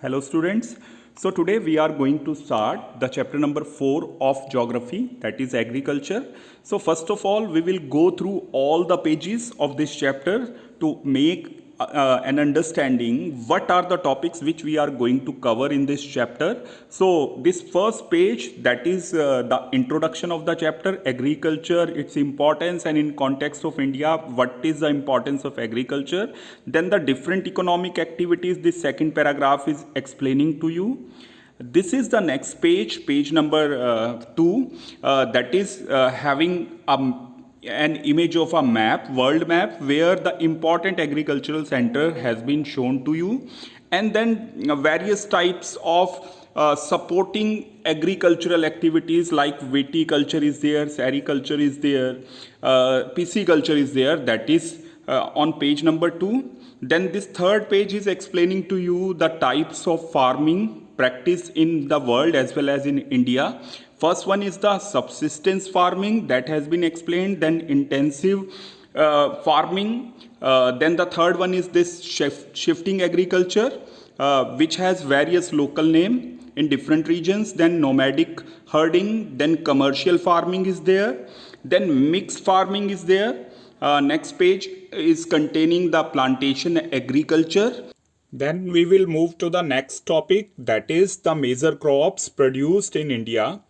Hello students. So today we are going to start the chapter number 4 of geography, that is agriculture. So first of all we will go through all the pages of this chapter to make an understanding what are the topics which we are going to cover in this chapter. So this first page, that is the introduction of the chapter, agriculture, its importance, and in context of India, what is the importance of agriculture. Then the different economic activities, this second paragraph is explaining to you. This is the next page, page number 2, that is having an image of a map, world map, where the important agricultural center has been shown to you, and then various types of supporting agricultural activities like viticulture is there, sericulture is there, pisciculture is there, that is on page number 2. Then this third page is explaining to you the types of farming practice in the world as well as in India. First one is the subsistence farming, that has been explained. Then intensive farming. Then the third one is this shifting agriculture, which has various local name in different regions. Then nomadic herding. Then commercial farming is there. Then mixed farming is there. Next page is containing the plantation agriculture. Then we will move to the next topic, that is the major crops produced in India.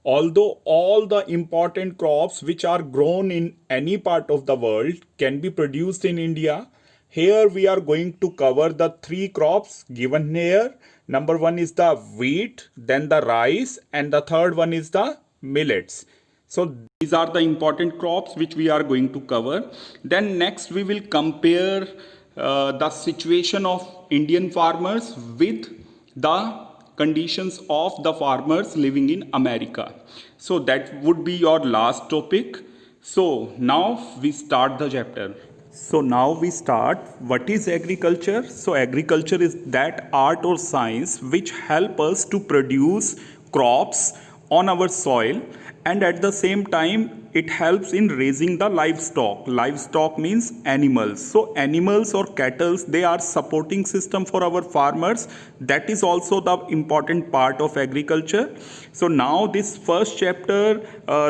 Although all the important crops which are grown in any part of the world can be produced in India, here we are going to cover the 3 crops given here. Number 1 is the wheat, then the rice, and the third one is the millets. So these are the important crops which we are going to cover. Then next we will compare the situation of Indian farmers with the conditions of the farmers living in America. So that would be your last topic. So now we start the chapter. So now we start. What is agriculture? So agriculture is that art or science which help us to produce crops on our soil, and at the same time it helps in raising the livestock. Livestock means animals. So animals or cattle, they are supporting system for our farmers. That is also the important part of agriculture. So now this first chapter,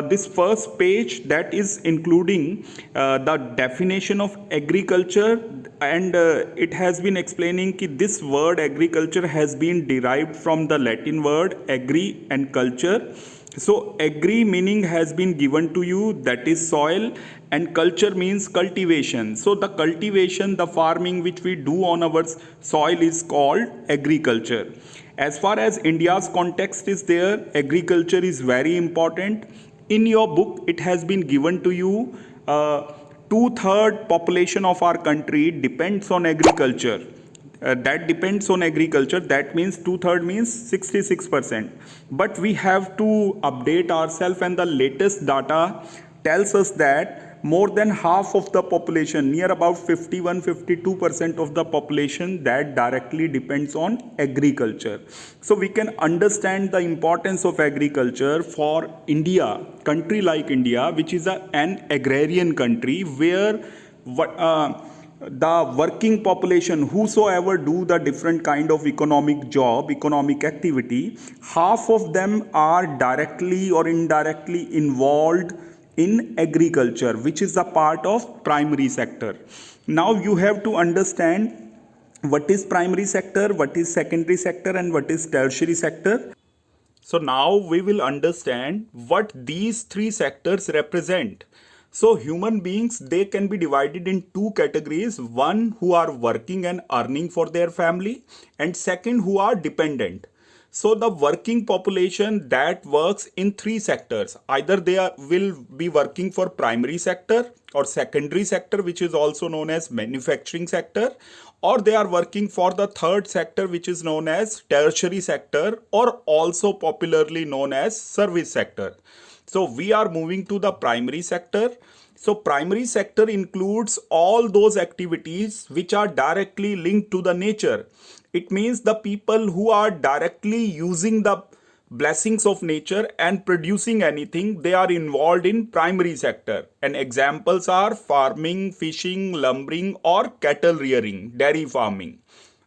this first page, that is including the definition of agriculture, and it has been explaining that this word agriculture has been derived from the Latin word agri and culture. So agri meaning has been given to you, that is soil, and culture means cultivation. So the cultivation, the farming which we do on our soil is called agriculture. As far as India's context is there, agriculture is very important. In your book it has been given to you 2/3 population of our country depends on agriculture. That depends on agriculture. That means 2/3 means 66%. But we have to update ourselves, and the latest data tells us that more than half of the population, near about 51-52% of the population, that directly depends on agriculture. So we can understand the importance of agriculture for India, country like India, which is an agrarian country, where the working population, whosoever do the different kind of economic job, economic activity, half of them are directly or indirectly involved in agriculture, which is a part of primary sector. Now you have to understand what is primary sector, what is secondary sector, and what is tertiary sector. So now we will understand what these 3 sectors represent. So human beings, they can be divided in 2 categories. One, who are working and earning for their family, and second, who are dependent. So the working population, that works in 3 sectors. Either they will be working for primary sector or secondary sector, which is also known as manufacturing sector, or they are working for the third sector, which is known as tertiary sector, or also popularly known as service sector. So we are moving to the primary sector. So primary sector includes all those activities which are directly linked to the nature. It means the people who are directly using the blessings of nature and producing anything, they are involved in primary sector. And examples are farming, fishing, lumbering, or cattle rearing, dairy farming.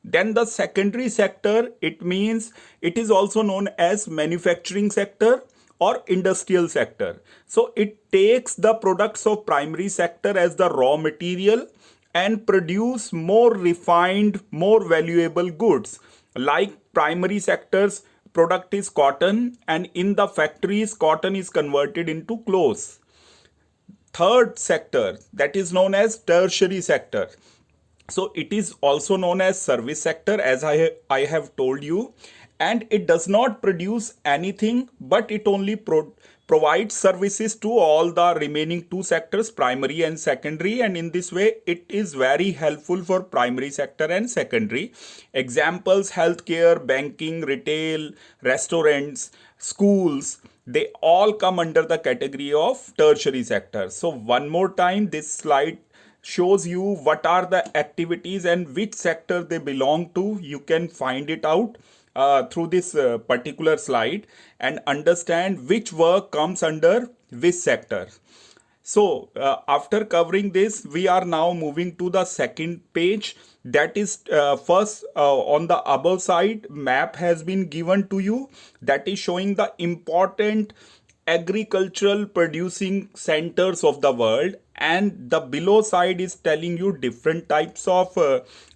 Then the secondary sector, it means it is also known as manufacturing sector or industrial sector. So it takes the products of primary sector as the raw material and produce more refined, more valuable goods. Like primary sectors, product is cotton, and in the factories, cotton is converted into clothes. Third sector, that is known as tertiary sector. So it is also known as service sector, as I have told you, and it does not produce anything, but it only provides services to all the remaining two sectors, primary and secondary, and in this way it is very helpful for primary sector and secondary. Examples: healthcare, banking, retail, restaurants, schools, they all come under the category of tertiary sector. So one more time, this slide shows you what are the activities and which sector they belong to. You can find it out through this particular slide and understand which work comes under which sector. So after covering this, we are now moving to the second page. That is first on the above side, map has been given to you that is showing the important agricultural producing centers of the world, and the below side is telling you different types of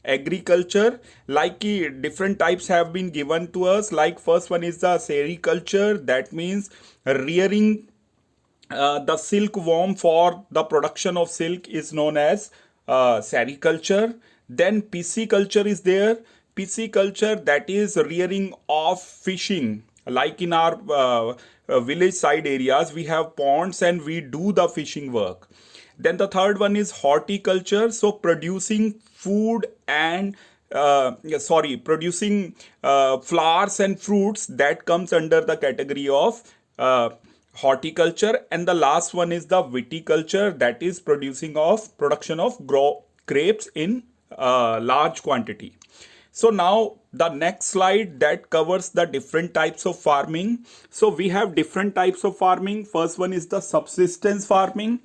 agriculture. Like different types have been given to us. Like first one is the sericulture, that means rearing the silkworm for the production of silk is known as sericulture. Then pisciculture is there. Pisciculture, that is rearing of fishing. Like in our village side areas, we have ponds and we do the fishing work. Then the third one is horticulture, so producing food and producing flowers and fruits, that comes under the category of horticulture. And the last one is the viticulture, that is production of grapes in large quantity. So now the next slide, that covers the different types of farming. So we have different types of farming. First one is the subsistence farming.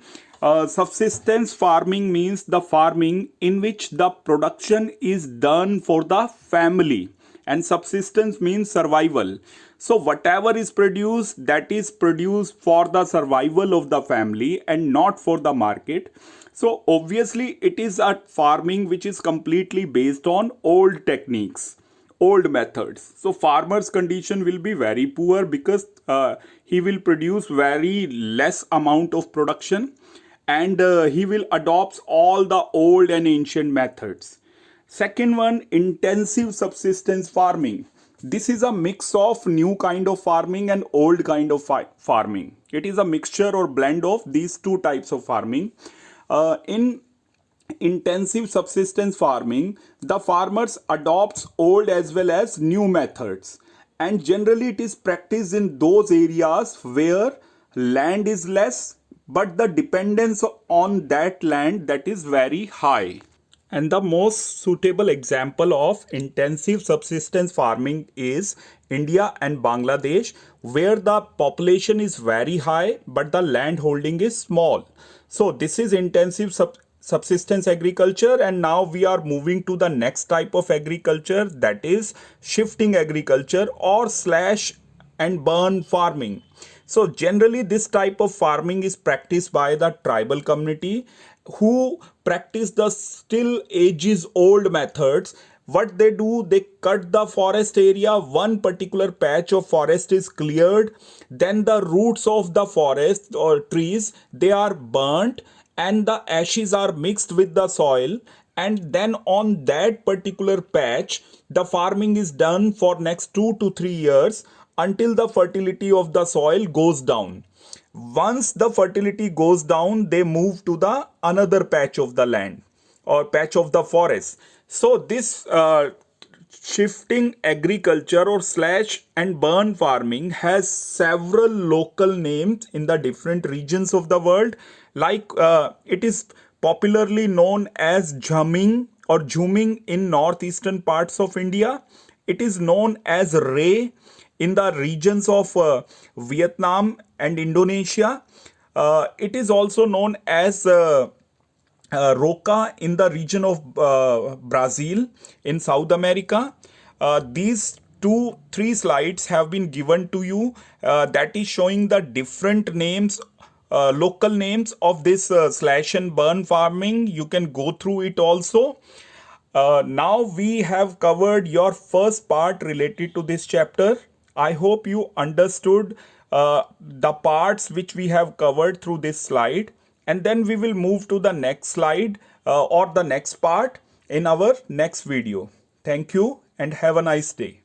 Subsistence farming means the farming in which the production is done for the family, and subsistence means survival. So whatever is produced, that is produced for the survival of the family and not for the market. So obviously it is a farming which is completely based on old techniques, old methods. So farmer's condition will be very poor because he will produce very less amount of production, and he will adopt all the old and ancient methods. Second one, intensive subsistence farming. This is a mix of new kind of farming and old kind of farming. It is a mixture or blend of these two types of farming. In intensive subsistence farming, the farmers adopts old as well as new methods, and generally it is practiced in those areas where land is less but the dependence on that land, that is very high. And the most suitable example of intensive subsistence farming is India and Bangladesh, where the population is very high but the land holding is small. So this is intensive subsistence agriculture, and now we are moving to the next type of agriculture, that is shifting agriculture or slash and burn farming. So generally this type of farming is practiced by the tribal community who practice the still ages old methods. What they do, they cut the forest area, one particular patch of forest is cleared, then the roots of the forest or trees, they are burnt and the ashes are mixed with the soil, and then on that particular patch the farming is done for next 2 to 3 years until the fertility of the soil goes down. Once the fertility goes down, they move to the another patch of the land or patch of the forest. So this shifting agriculture or slash and burn farming has several local names in the different regions of the world. Like it is popularly known as jhumming or jhuming in northeastern parts of India. It is known as ray in the regions of Vietnam and Indonesia. It is also known as Roca in the region of Brazil in South America. These 2-3 slides have been given to you, that is showing the different names, local names of this slash and burn farming. You can go through it also. Now we have covered your first part related to this chapter. I hope you understood the parts which we have covered through this slide, and then we will move to the next slide or the next part in our next video. Thank you and have a nice day.